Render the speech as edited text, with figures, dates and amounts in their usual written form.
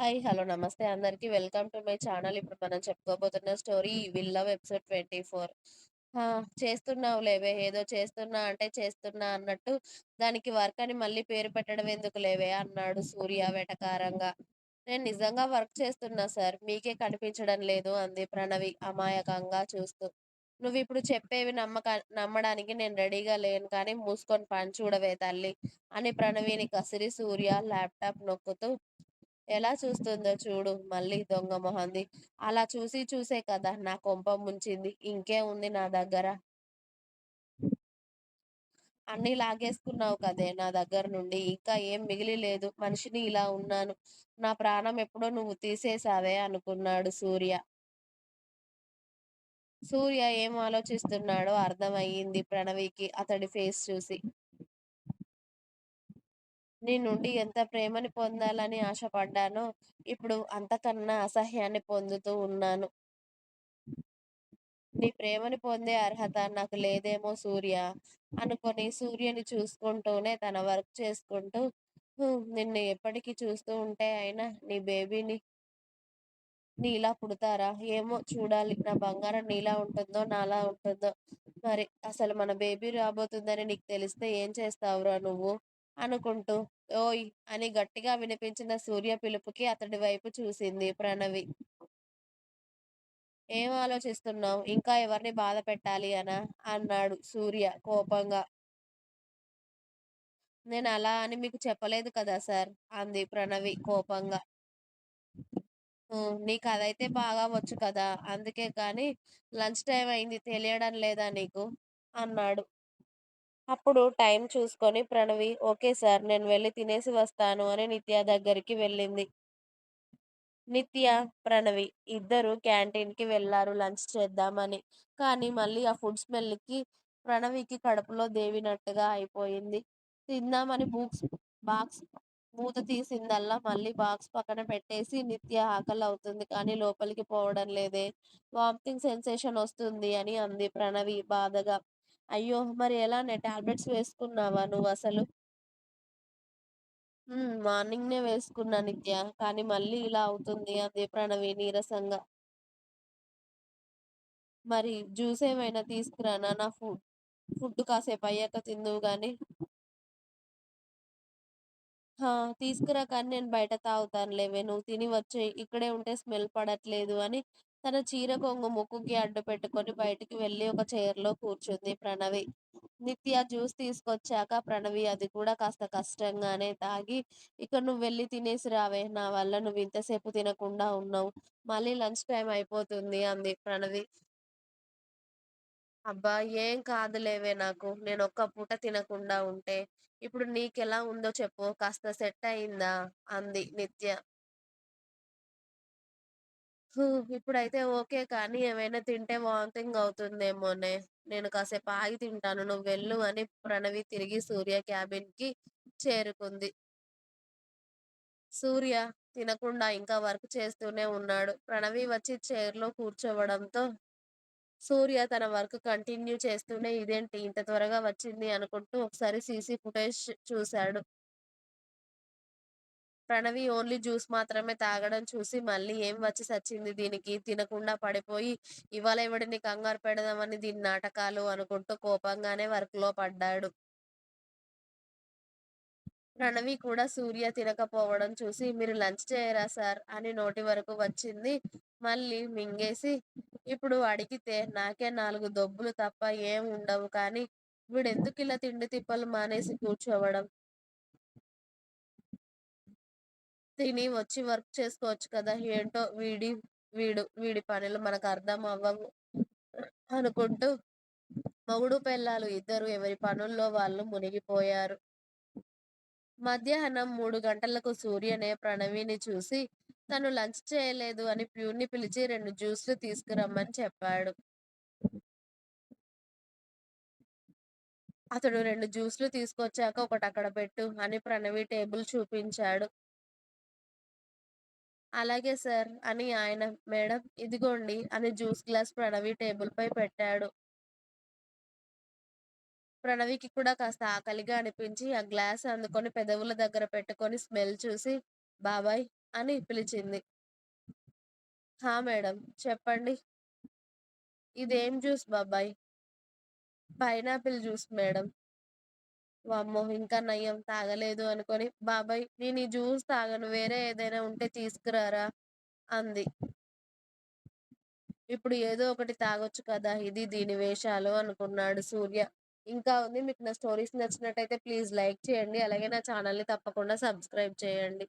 Hi. Hello. నమస్తే అందరికి. Welcome to my channel. ఇప్పుడు మనం చెప్పుకోబోతున్న స్టోరీ 'విల్ లవ్' ఎపిసోడ్ 24. ఆ! చేస్తున్నావులేవే, ఏదో చేస్తున్నా అంటే చేస్తున్నా అన్నట్టు దానికి వర్క్ అని మళ్ళీ పేరు పెట్టడం ఎందుకులేవే అన్నాడు సూర్య వెటకారంగా. నేను నిజంగా వర్క్ చేస్తున్నా సార్. మీకే కనిపించడం లేదు అంది ప్రణవి అమాయకంగా చూస్తూ. నువ్విప్పుడు చెప్పేవి నమ్మడానికి నేను రెడీగా లేను కానీ మూసుకొని పని చూడవే తల్లి అని ప్రణవిని కసిరి సూర్య ల్యాప్‌టాప్ నొక్కుతూ ఎలా చూస్తుందో చూడు మళ్ళీ దొంగ మొహంది. అలా చూసి చూసే కదా నా కొంప ముంచింది. ఇంకేముంది నా దగ్గర? అన్నీ లాగేసుకున్నావు కదే నా దగ్గర నుండి. ఇంకా ఏం మిగిలి లేదు. మనిషిని ఇలా ఉన్నాను. నా ప్రాణం ఎప్పుడో నువ్వు తీసేసావే అనుకున్నాడు సూర్య. సూర్య ఏం ఆలోచిస్తున్నాడో అర్థమయ్యింది ప్రణవికి అతడి ఫేస్ చూసి. నీ నుండి ఎంత ప్రేమని పొందాలని ఆశపడ్డానో, ఇప్పుడు అంతకన్నా అసహ్యాన్ని పొందుతూ ఉన్నాను. నీ ప్రేమని పొందే అర్హత నాకు లేదేమో సూర్య అనుకొని సూర్యని చూసుకుంటూనే తన వర్క్ చేసుకుంటూ నిన్ను ఎప్పటికీ చూస్తూ ఉంటే అయినా నీ బేబీని నీలా పుడతారా ఏమో చూడాలి. నా బంగారం నీలా ఉంటుందో నాలా ఉంటుందో. మరి అసలు మన బేబీ రాబోతుందని నీకు తెలిస్తే ఏం చేస్తావురా నువ్వు అనుకుంటూ ఓయ్ అని గట్టిగా వినిపించిన సూర్య పిలుపుకి అతడి వైపు చూసింది ప్రణవి. ఏం ఆలోచిస్తున్నావు? ఇంకా ఎవరిని బాధ పెట్టాలి అనా? అన్నాడు సూర్య కోపంగా. నేను అలా అని మీకు చెప్పలేదు కదా సార్ అంది ప్రణవి కోపంగా. నీకదైతే బాగా వచ్చు కదా! అందుకే కానీ లంచ్ టైమ్ అయింది తెలియడం లేదా నీకు? అన్నాడు. అప్పుడు టైం చూసుకొని ప్రణవి ఓకే సార్ నేను వెళ్లి తినేసి వస్తాను అని నిత్య దగ్గరికి వెళ్ళింది. నిత్య, ప్రణవి ఇద్దరు క్యాంటీన్‌కి వెళ్లారు లంచ్ చేద్దామని. కానీ మళ్ళీ ఆ ఫుడ్ స్మెల్‌కి ప్రణవికి కడుపులో దేవినట్టుగా అయిపోయింది. తిందామని బాక్స్ మూత తీసిందల్లా మళ్ళీ బాక్స్ పక్కన పెట్టేసి నిత్య ఆకలవుతుంది కానీ లోపలికి పోవడం లేదే. వామిటింగ్ సెన్సేషన్ వస్తుంది అని అంది ప్రణవి బాధగా. అయ్యో! మరి ఎలానే టాబ్లెట్స్ వేసుకున్నావా నువ్వసలు? మార్నింగ్‌నే వేసుకున్నా నిత్య. కానీ మళ్ళీ ఇలా అవుతుంది అంది ప్రణవి నీరసంగా. మరి జ్యూస్ ఏమైనా తీసుకురానా? నా ఫుడ్ కాసేపయ్యాక తిందువు గాని. ఆ! తీసుకురా కానీ నేను బయట తాగుతానులేవే. నువ్వు తిని వచ్చెయి. ఇక్కడే ఉంటే స్మెల్ పడట్లేదు అని తన చీర కొంగు ముక్కుకి అడ్డు పెట్టుకొని బయటికి వెళ్లి ఒక చైర్‌లో కూర్చుంది ప్రణవి. నిత్య జ్యూస్ తీసుకొచ్చాక ప్రణవి అది కూడా కాస్త కష్టంగానే తాగి, "ఇక నువ్వెళ్ళి తినేసి రావే. నా వల్ల నువ్వు ఇంతసేపు తినకుండా ఉన్నావు. మళ్ళీ లంచ్ టైమ్ అయిపోతుంది" అంది ప్రణవి. అబ్బా! ఏం కాదులేవే నాకు. నేనొక్క పూట తినకుండా ఉంటే. ఇప్పుడు నీకెలా ఉందో చెప్పు. కాస్త సెట్ అయిందా? అంది నిత్య. ఇప్పుడైతే ఓకే. కానీ ఏమైనా తింటే వామిటింగ్ అవుతుందేమోనే. నేను కాసేపు ఆగి తింటాను. నువ్వు వెళ్ళు అని ప్రణవి తిరిగి సూర్య క్యాబిన్‌కి చేరుకుంది. సూర్య తినకుండా ఇంకా వర్క్ చేస్తూనే ఉన్నాడు. ప్రణవి వచ్చి చైర్‌లో కూర్చోవడంతో సూర్య తన వర్క్ కంటిన్యూ చేస్తూనే ఇదేంటి ఇంత త్వరగా వచ్చింది అనుకుంటూ ఒకసారి సీసీ ఫుటేజ్ చూశాడు. ప్రణవి ఓన్లీ జ్యూస్ మాత్రమే తాగడం చూసి మళ్ళీ ఏం వచ్చి సచ్చింది దీనికి తినకుండా పడిపోయి ఇవాళ ఎవడిని కంగారు పెడదామని దీని నాటకాలు అనుకుంటూ కోపంగానే వర్క్‌లో పడ్డాడు. ప్రణవి కూడా సూర్య తినకపోవడం చూసి మీరు లంచ్ చేయరా సార్ అని నోటి వరకు వచ్చింది. మళ్ళీ మింగేసి ఇప్పుడు అడిగితే నాకే 4 దొబ్బులు తప్ప ఏం ఉండవు కానీ వీడెందుకిలా తిండి తిప్పలు మానేసి కూర్చోవడం? తిని వచ్చి వర్క్ చేసుకోవచ్చు కదా! ఏంటో వీడి పనులు మనకు అర్థం అవ్వవు అనుకుంటూ మొగుడు పెళ్ళాలు ఇద్దరు ఎవరి పనుల్లో వాళ్ళు మునిగిపోయారు. మధ్యాహ్నం 3 గంటలకు సూర్యనే ప్రణవిని చూసి తను లంచ్ చేయలేదు అని ప్యూన్‌ని పిలిచి 2 జ్యూస్‌లు తీసుకురమ్మని చెప్పాడు. అతడు 2 జ్యూస్‌లు తీసుకొచ్చాక ఒకటక్కడ పెట్టు అని ప్రణవి టేబుల్ చూపించాడు. అలాగే సార్ అని ఆయన మేడం ఇదిగోండి అని జ్యూస్ గ్లాస్ ప్రణవి టేబుల్‌పై పెట్టాడు. ప్రణవికి కూడా కాస్త ఆకలిగా అనిపించి ఆ గ్లాస్ అందుకొని పెదవుల దగ్గర పెట్టుకొని స్మెల్ చూసి బాబాయ్ అని పిలిచింది. "హా! మేడం చెప్పండి." "ఇదేం జ్యూస్ బాబాయ్?" "Pineapple juice madam." వామ్మో! ఇంకా నయ్యం తాగలేదు అనుకోని, "బాబాయ్ నేను ఈ జ్యూస్ తాగను. వేరే ఏదైనా ఉంటే తీసుకురారా" అంది. ఇప్పుడు ఏదో ఒకటి తాగొచ్చు కదా! ఇది దీని వేషాలు అనుకున్నాడు సూర్య. ఇంకా ఉంది. మీకు నా స్టోరీస్ నచ్చినట్టయితే ప్లీజ్ లైక్ చేయండి. అలాగే నా ఛానెల్‌ని తప్పకుండా సబ్స్క్రైబ్ చేయండి.